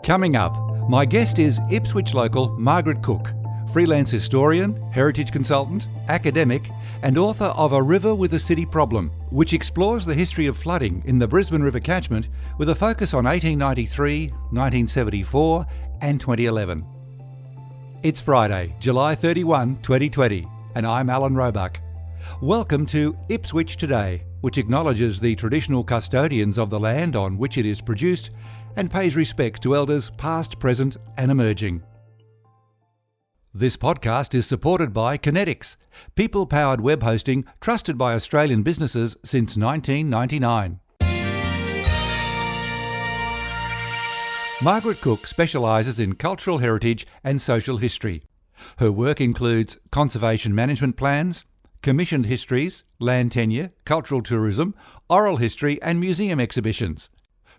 Coming up, my guest is Ipswich local Margaret Cook, freelance historian, heritage consultant, academic and author of A River with a City Problem, which explores the history of flooding in the Brisbane River catchment with a focus on 1893, 1974 and 2011. It's Friday, July 31, 2020, and I'm Alan Roebuck. Welcome to Ipswich Today, which acknowledges the traditional custodians of the land on which it is produced and pays respects to elders past, present and emerging. This podcast is supported by Kinetics, people-powered web hosting trusted by Australian businesses since 1999. Margaret Cook specialises in cultural heritage and social history. Her work includes conservation management plans, commissioned histories, land tenure, cultural tourism, oral history and museum exhibitions.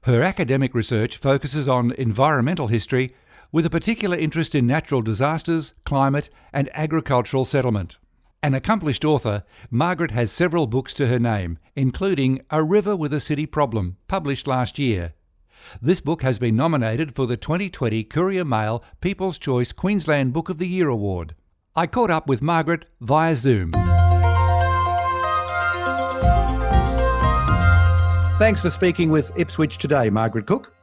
Her academic research focuses on environmental history with a particular interest in natural disasters, climate and agricultural settlement. An accomplished author, Margaret has several books to her name, including A River with a City Problem, published last year. This book has been nominated for the 2020 Courier Mail People's Choice Queensland Book of the Year Award. I caught up with Margaret via Zoom. Thanks for speaking with Ipswich Today, Margaret Cook.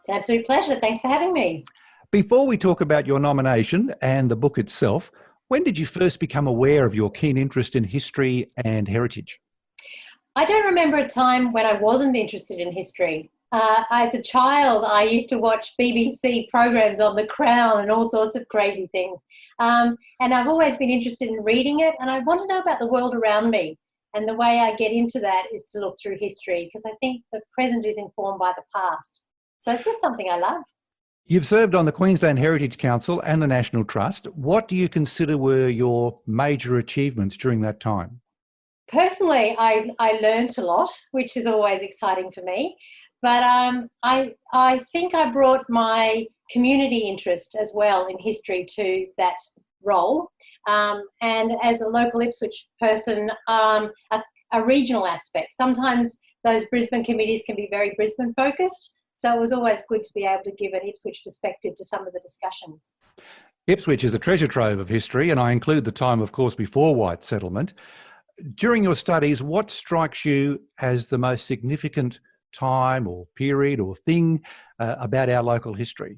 It's an absolute pleasure. Thanks for having me. Before we talk about your nomination and the book itself, when did you first become aware of your keen interest in history and heritage? I don't remember a time when I wasn't interested in history. As a child, I used to watch BBC programs on The Crown and all sorts of crazy things. And I've always been interested in reading it, and I want to know about the world around me. And the way I get into that is to look through history, because I think the present is informed by the past. So it's just something I love. You've served on the Queensland Heritage Council and the National Trust. What do you consider were your major achievements during that time? Personally, I learnt a lot, which is always exciting for me. But I think I brought my community interest as well in history to that role. And as a local Ipswich person, a regional aspect. Sometimes those Brisbane committees can be very Brisbane focused. So it was always good to be able to give an Ipswich perspective to some of the discussions. Ipswich is a treasure trove of history, and I include the time, of course, before white settlement. During your studies, what strikes you as the most significant time or period or thing about our local history?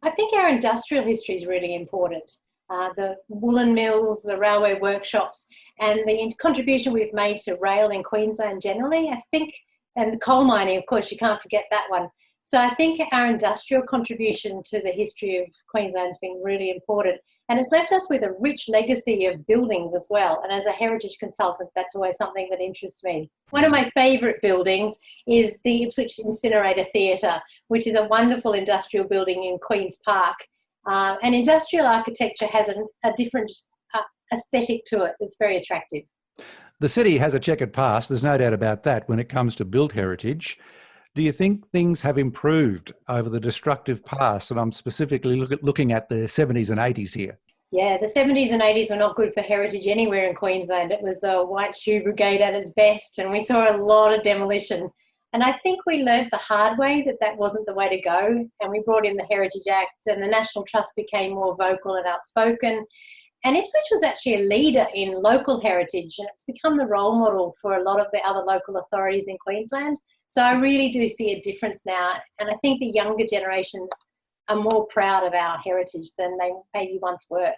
I think our industrial history is really important. The woolen mills, the railway workshops, and the contribution we've made to rail in Queensland generally, I think, and the coal mining, of course, you can't forget that one. So I think our industrial contribution to the history of Queensland has been really important. And it's left us with a rich legacy of buildings as well. And as a heritage consultant, that's always something that interests me. One of my favourite buildings is the Ipswich Incinerator Theatre, which is a wonderful industrial building in Queen's Park. And industrial architecture has a different aesthetic to it that's very attractive. The city has a checkered past, there's no doubt about that when it comes to built heritage. Do you think things have improved over the destructive past? And I'm specifically looking at the 70s and 80s here. Yeah, the 70s and 80s were not good for heritage anywhere in Queensland. It was the White Shoe Brigade at its best, and we saw a lot of demolition. And I think we learnt the hard way that that wasn't the way to go. And we brought in the Heritage Act, and the National Trust became more vocal and outspoken. And Ipswich was actually a leader in local heritage, and it's become the role model for a lot of the other local authorities in Queensland. So I really do see a difference now. And I think the younger generations are more proud of our heritage than they maybe once were.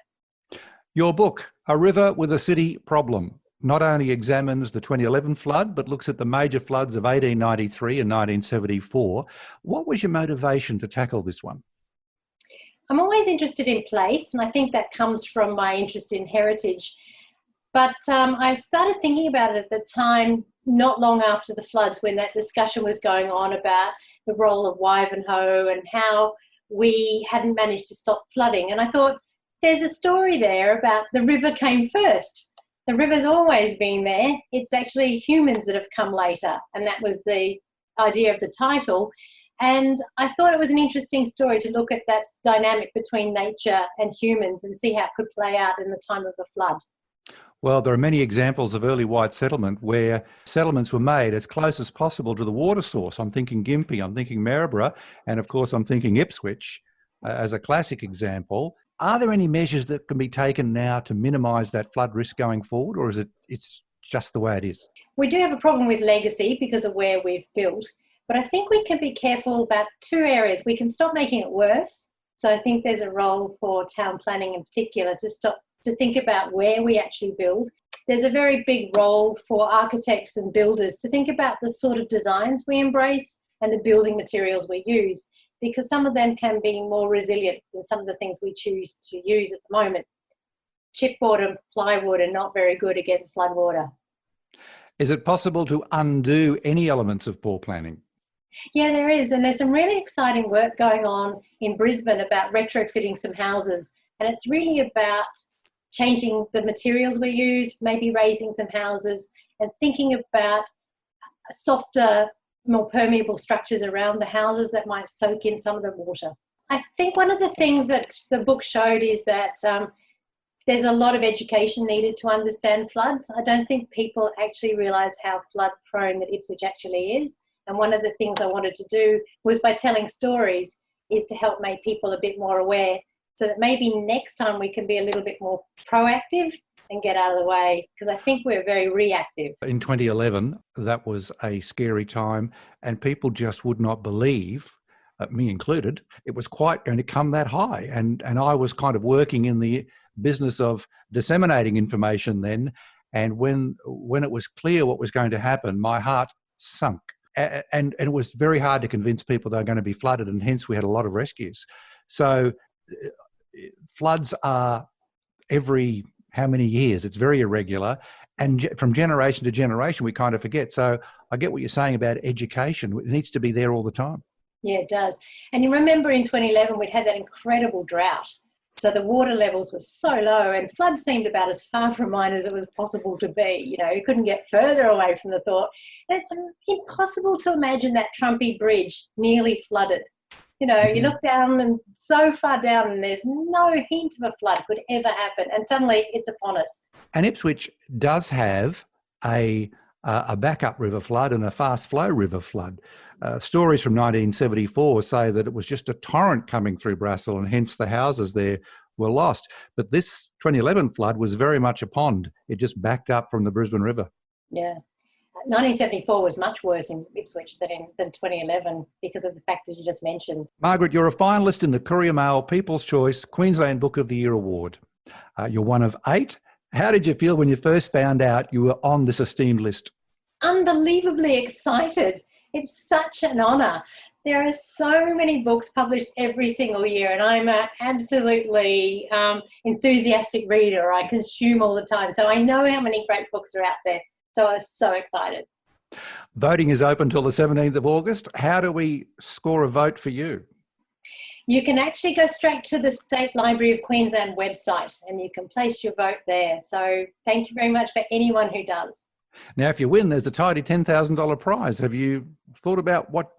Your book, A River with a City Problem, not only examines the 2011 flood, but looks at the major floods of 1893 and 1974. What was your motivation to tackle this one? I'm always interested in place, and I think that comes from my interest in heritage. But I started thinking about it at the time, not long after the floods, when that discussion was going on about the role of Wivenhoe and how we hadn't managed to stop flooding. And I thought, there's a story there about the river came first. The river's always been there. It's actually humans that have come later. And that was the idea of the title. And I thought it was an interesting story to look at that dynamic between nature and humans and see how it could play out in the time of the flood. Well, there are many examples of early white settlement where settlements were made as close as possible to the water source. I'm thinking Gympie, I'm thinking Maryborough, and of course I'm thinking Ipswich as a classic example. Are there any measures that can be taken now to minimise that flood risk going forward, or is it's just the way it is? We do have a problem with legacy because of where we've built, but I think we can be careful about two areas. We can stop making it worse. So I think there's a role for town planning in particular to think about where we actually build. There's a very big role for architects and builders to think about the sort of designs we embrace and the building materials we use, because some of them can be more resilient than some of the things we choose to use at the moment. Chipboard and plywood are not very good against floodwater. Is it possible to undo any elements of poor planning? Yeah, there is. And there's some really exciting work going on in Brisbane about retrofitting some houses. And it's really about changing the materials we use, maybe raising some houses and thinking about softer, more permeable structures around the houses that might soak in some of the water. I think one of the things that the book showed is that there's a lot of education needed to understand floods. I don't think people actually realise how flood prone that Ipswich actually is. And one of the things I wanted to do was, by telling stories, is to help make people a bit more aware, so that maybe next time we can be a little bit more proactive and get out of the way, because I think we're very reactive. In 2011, that was a scary time, and people just would not believe, me included, it was quite going to come that high. And I was kind of working in the business of disseminating information then, and when it was clear what was going to happen, my heart sunk. And it was very hard to convince people they were going to be flooded, and hence we had a lot of rescues. So floods are every how many years? It's very irregular, and from generation to generation we kind of forget. So I get what you're saying about education. It needs to be there all the time. Yeah, it does. And you remember in 2011 we'd had that incredible drought. So the water levels were so low, and flood seemed about as far from mine as it was possible to be. You know, you couldn't get further away from the thought. And it's impossible to imagine that Trumpy Bridge nearly flooded. You know, you look down and so far down and there's no hint of a flood could ever happen. And suddenly it's upon us. And Ipswich does have a backup river flood and a fast flow river flood. Stories from 1974 say that it was just a torrent coming through Brassel, and hence the houses there were lost. But this 2011 flood was very much a pond. It just backed up from the Brisbane River. Yeah. 1974 was much worse in Ipswich than 2011 because of the factors you just mentioned. Margaret, you're a finalist in the Courier Mail People's Choice Queensland Book of the Year Award. You're one of 8. How did you feel when you first found out you were on this esteemed list? Unbelievably excited. It's such an honour. There are so many books published every single year, and I'm an absolutely enthusiastic reader. I consume all the time. So I know how many great books are out there. So I was so excited. Voting is open till the 17th of August. How do we score a vote for you? You can actually go straight to the State Library of Queensland website and you can place your vote there. So thank you very much for anyone who does. Now, if you win, there's a tidy $10,000 prize. Have you thought about what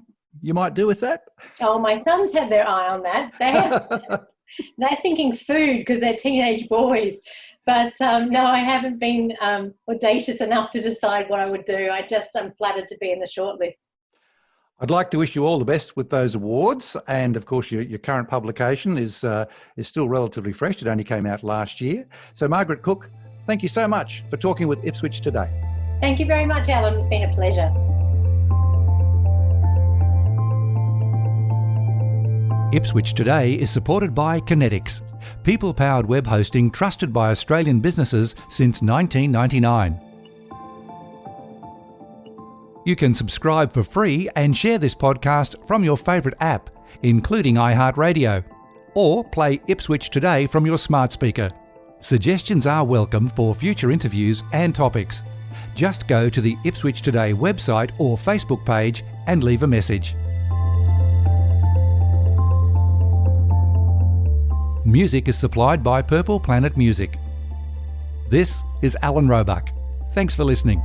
you might do with that? Oh, my sons have their eye on that. They're thinking food because they're teenage boys. But no, I haven't been audacious enough to decide what I would do. I'm flattered to be in the shortlist. I'd like to wish you all the best with those awards. And of course, your current publication is still relatively fresh. It only came out last year. So Margaret Cook, thank you so much for talking with Ipswich Today. Thank you very much, Alan. It's been a pleasure. Ipswich Today is supported by Kinetics, people-powered web hosting trusted by Australian businesses since 1999. You can subscribe for free and share this podcast from your favourite app, including iHeartRadio, or play Ipswich Today from your smart speaker. Suggestions are welcome for future interviews and topics. Just go to the Ipswich Today website or Facebook page and leave a message. Music is supplied by Purple Planet Music. This is Alan Roebuck. Thanks for listening.